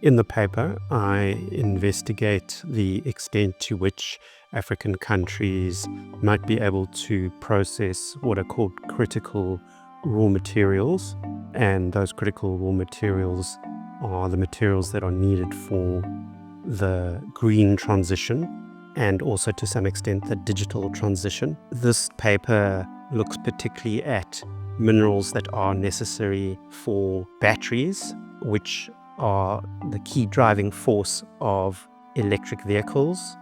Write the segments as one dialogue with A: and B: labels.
A: In the paper, I investigate the extent to which African countries might be able to process what are called critical raw materials, and those critical raw materials are the materials that are needed for the green transition and also to some extent the digital transition. This paper looks particularly at minerals that are necessary for batteries, which are the key driving force of electric vehicles.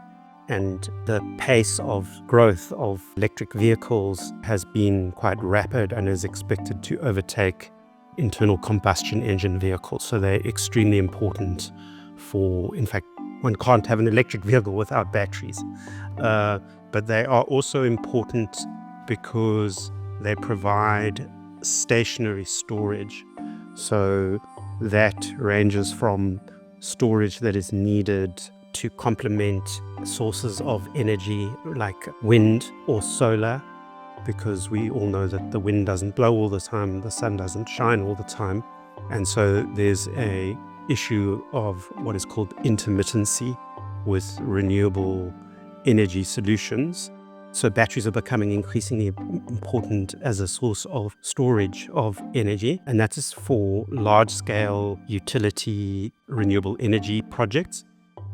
A: And the pace of growth of electric vehicles has been quite rapid and is expected to overtake internal combustion engine vehicles. So they're extremely important for, in fact, one can't have an electric vehicle without batteries. But they are also important because they provide stationary storage. So that ranges from storage that is needed to complement sources of energy like wind or solar, because we all know that the wind doesn't blow all the time, the sun doesn't shine all the time. And so there's a issue of what is called intermittency with renewable energy solutions. So batteries are becoming increasingly important as a source of storage of energy, and that is for large-scale utility renewable energy projects,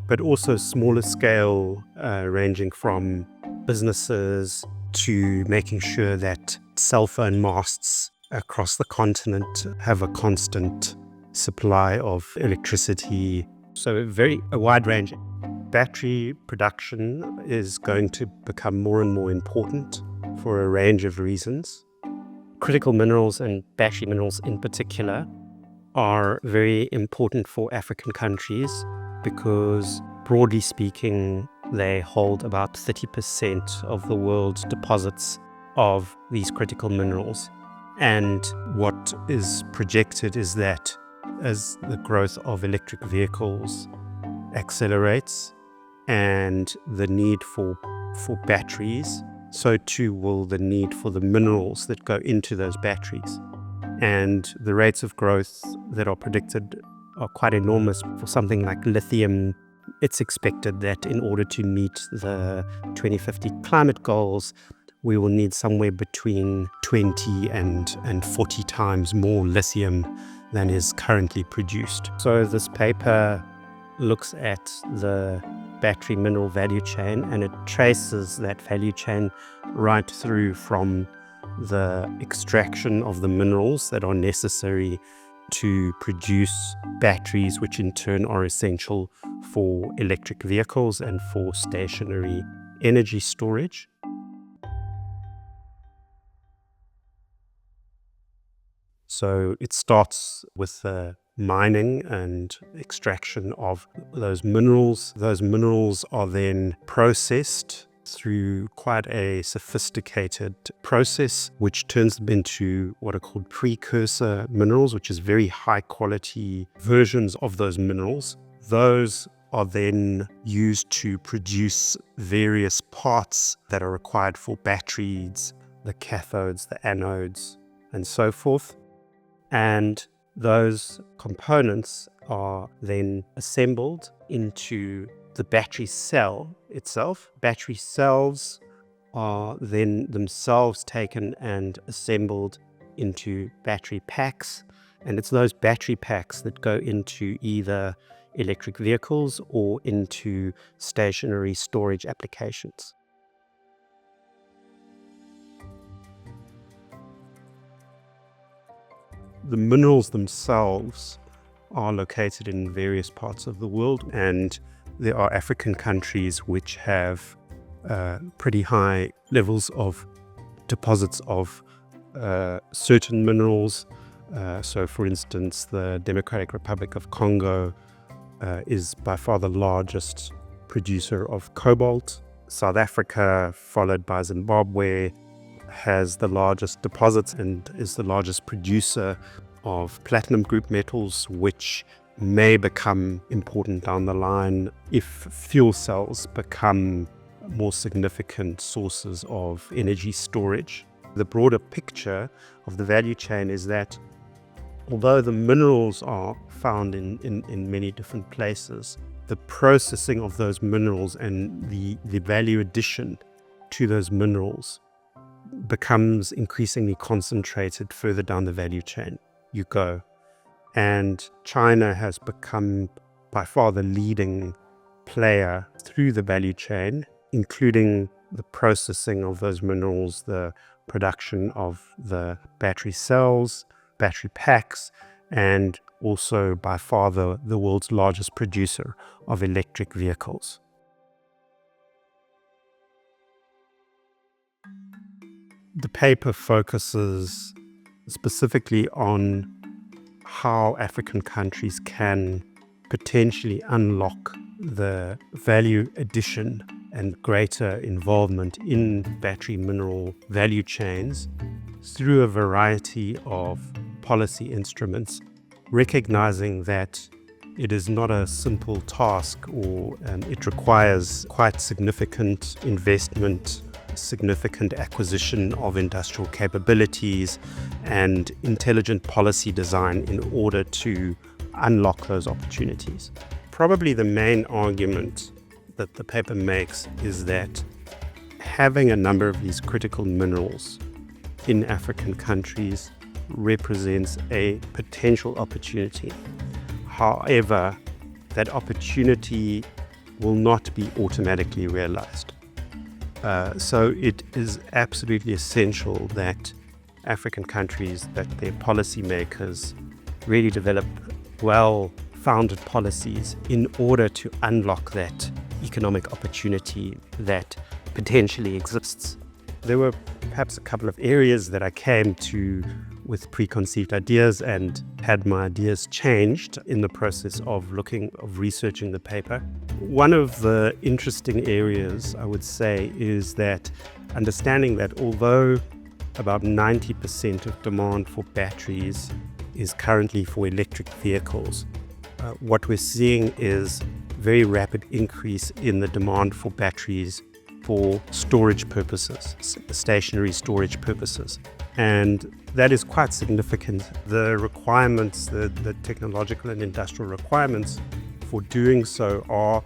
A: but also smaller scale, ranging from businesses to making sure that cell phone masts across the continent have a constant supply of electricity. So a wide range. Battery production is going to become more and more important for a range of reasons. Critical minerals, and battery minerals in particular, are very important for African countries because, broadly speaking, they hold about 30% of the world's deposits of these critical minerals. And what is projected is that as the growth of electric vehicles accelerates and the need for batteries, so too will the need for the minerals that go into those batteries. And the rates of growth that are predicted are quite enormous. For something like lithium, it's expected that in order to meet the 2050 climate goals, we will need somewhere between 20 and 40 times more lithium than is currently produced. So this paper looks at the battery mineral value chain, and it traces that value chain right through from the extraction of the minerals that are necessary to produce batteries, which in turn are essential for electric vehicles and for stationary energy storage. So it starts with the mining and extraction of those minerals. Those minerals are then processed through quite a sophisticated process, which turns them into what are called precursor minerals, which is very high quality versions of those minerals. Those are then used to produce various parts that are required for batteries, the cathodes, the anodes, and so forth. And those components are then assembled into the battery cell itself. Battery cells are then themselves taken and assembled into battery packs. And it's those battery packs that go into either electric vehicles or into stationary storage applications. The minerals themselves are located in various parts of the world, and there are African countries which have pretty high levels of deposits of certain minerals. So for instance, the Democratic Republic of Congo is by far the largest producer of cobalt. South Africa, followed by Zimbabwe, has the largest deposits and is the largest producer of platinum group metals, which may become important down the line if fuel cells become more significant sources of energy storage. The broader picture of the value chain is that although the minerals are found in many different places, the processing of those minerals and the value addition to those minerals becomes increasingly concentrated further down the value chain you go. And China has become by far the leading player through the value chain, including the processing of those minerals, the production of the battery cells, battery packs, and also by far the world's largest producer of electric vehicles. The paper focuses specifically on how African countries can potentially unlock the value addition and greater involvement in battery mineral value chains through a variety of policy instruments, recognizing that it is not a simple task, or it requires quite significant investment, significant acquisition of industrial capabilities and intelligent policy design in order to unlock those opportunities. Probably the main argument that the paper makes is that having a number of these critical minerals in African countries represents a potential opportunity. However, that opportunity will not be automatically realized. So it is absolutely essential that African countries, that their policymakers really develop well-founded policies in order to unlock that economic opportunity that potentially exists. There were perhaps a couple of areas that I came to with preconceived ideas and had my ideas changed in the process of researching the paper. One of the interesting areas, I would say, is that understanding that although about 90% of demand for batteries is currently for electric vehicles, what we're seeing is very rapid increase in the demand for batteries for storage purposes, stationary storage purposes. And that is quite significant. The requirements, the technological and industrial requirements for doing so are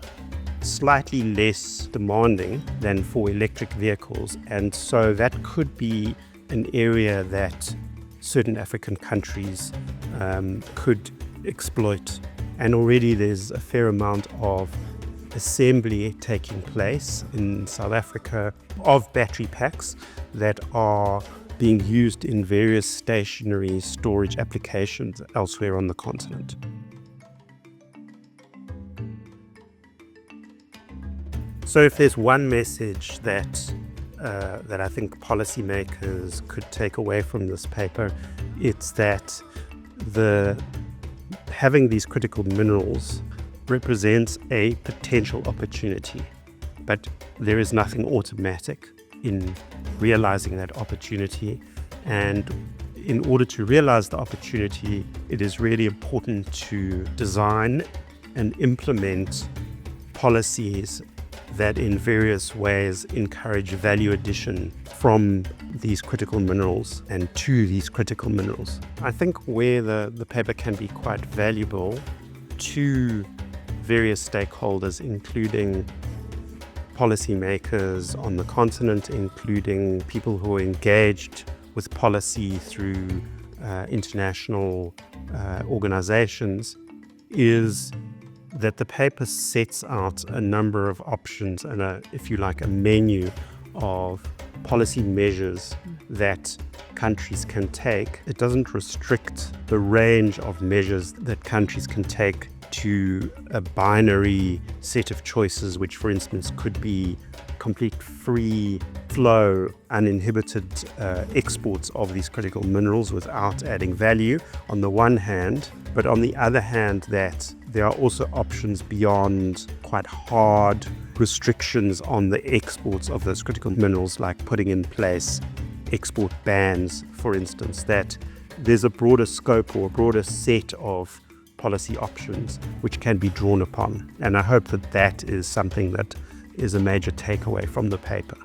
A: slightly less demanding than for electric vehicles. And so that could be an area that certain African countries could exploit. And already there's a fair amount of assembly taking place in South Africa of battery packs that are being used in various stationary storage applications elsewhere on the continent. So if there's one message that I think policymakers could take away from this paper, it's that having these critical minerals represents a potential opportunity, but there is nothing automatic in realizing that opportunity. And in order to realize the opportunity, it is really important to design and implement policies that in various ways encourage value addition from these critical minerals and to these critical minerals. I think where the paper can be quite valuable to various stakeholders, including policymakers on the continent, including people who are engaged with policy through international organizations, is that the paper sets out a number of options and if you like, a menu of policy measures that countries can take. It doesn't restrict the range of measures that countries can take to a binary set of choices, which for instance could be complete free flow, uninhibited exports of these critical minerals without adding value on the one hand, but on the other hand that there are also options beyond quite hard restrictions on the exports of those critical minerals, like putting in place export bans, for instance, that there's a broader scope or a broader set of policy options which can be drawn upon. And I hope that that is something that is a major takeaway from the paper.